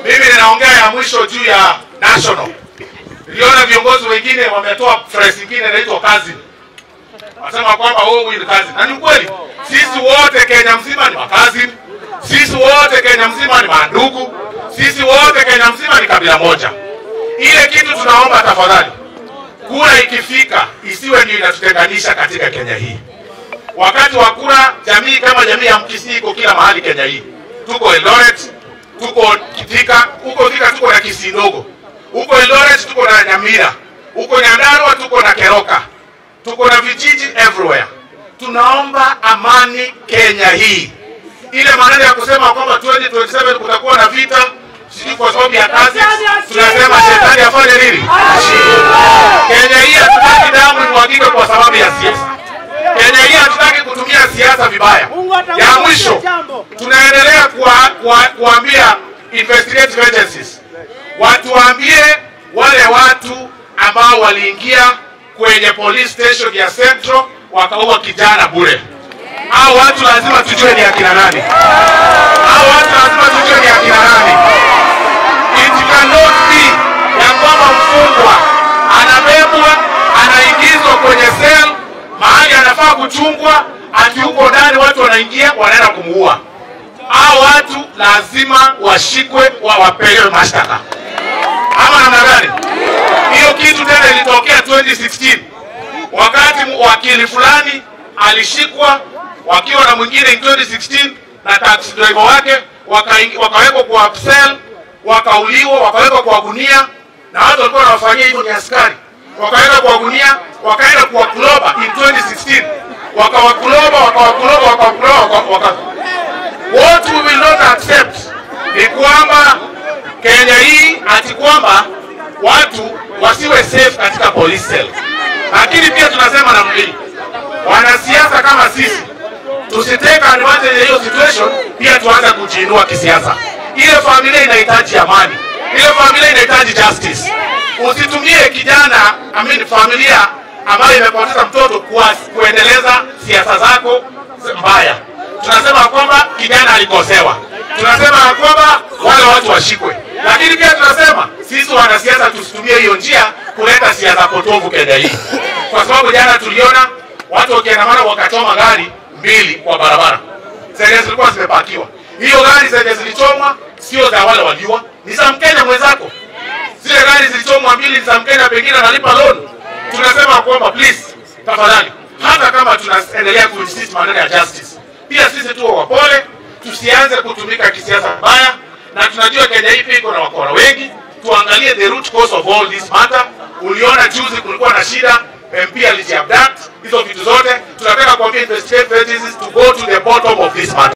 Mimi ninaongea ya mwisho juu ya national. Niliona viongozi wengine wametoa press nyingine inaitwa kazi. Wasema kwamba huyu ni kazi. Na ni kweli. Sisi wote Kenya mzima ni makazi. Sisi wote Kenya mzima ni mandugu. Sisi wote Kenya mzima ni kabila moja. Ile kitu tunaomba tafadhali, kura ikifika isiwe ndio inatutenganisha katika Kenya hii. Wakati wa kura, jamii kama jamii ya Mkisii iko kila mahali Kenya hii. Tuko Eldoret, tuko Thika, huko Thika tuko na Kisii ndogo. Huko Eldoret tuko na Nyamira. Huko Nyandarua tuko na Keroka. Tuko na vijiji everywhere. Tunaomba amani Kenya hii. Ile maneno ya kusema kwamba 2027 kutakuwa na vita, sisi kwa sababu ya kazi, tunasema shetani afanye nini? Kenya hii hatutaki damu imwagike kwa sababu ya siasa. Kenya hii hatutaki kutumia siasa vibaya. Ya mwisho, tunaendelea kuambia investigative agencies watuambie wale watu ambao waliingia kwenye police station ya Central wakaua kijana bure. Hao watu lazima tujue ni akina nani. Hao watu lazima tujue ni akina nani. It cannot be ya kwamba mfungwa anabebwa, anaingizwa kwenye cell mahali anafaa kuchungwa, ati huko ndani watu wanaingia wanaenda kumuua. Hao watu lazima washikwe, wapewe mashtaka. Ama namna gani? Hiyo kitu tena ilitokea 2016. Wakati wakili fulani alishikwa wakiwa na mwingine in 2016 na taxi driver wake, wakawekwa kwa cell, wakauliwa, wakawekwa kwa gunia, na watu walikuwa wanafanyia hivyo ni askari. Wakawekwa kwa gunia, wakaenda kwa kuloba in 2016. Wakawakuloba. What we will not accept ni kwamba Kenya hii ati kwamba watu wasiwe safe katika police cell. Lakini pia tunasema na mbili, wanasiasa kama sisi tusiteka advantage ya hiyo situation, pia tuanze kujiinua kisiasa. Ile familia inahitaji amani. Ile familia inahitaji justice. Usitumie kijana, familia ambayo imepoteza mtoto kuendeleza siasa zako mbaya. Tunasema kwamba kijana alikosewa. Tunasema kwamba wale watu washikwe. Lakini pia tunasema sisi wanasiasa tusitumie hiyo njia kuleta siasa potovu Kenya hii. Kwa sababu jana tuliona watu wakiandamana wakachoma gari 2 kwa barabara. Zenye zilikuwa zimepakiwa. Hiyo gari zenye zilichomwa sio za wale waliwa, ni za Mkenya mwenzako. Zile gari zilichomwa 2 za Mkenya, pengine analipa loan. Tunasema kwamba please, tafadhali, hata kama tunaendelea kuinsist maneno ya justice, pia sisi tuwe wapole, tusianze kutumika kisiasa mbaya, na tunajua Kenya hii iko na wakora wengi. Tuangalie the root cause of all this matter. Uliona juzi kulikuwa na shida, MP alijiabduct, hizo vitu zote. Tunataka kuambia investigative agencies to go to the bottom of this matter.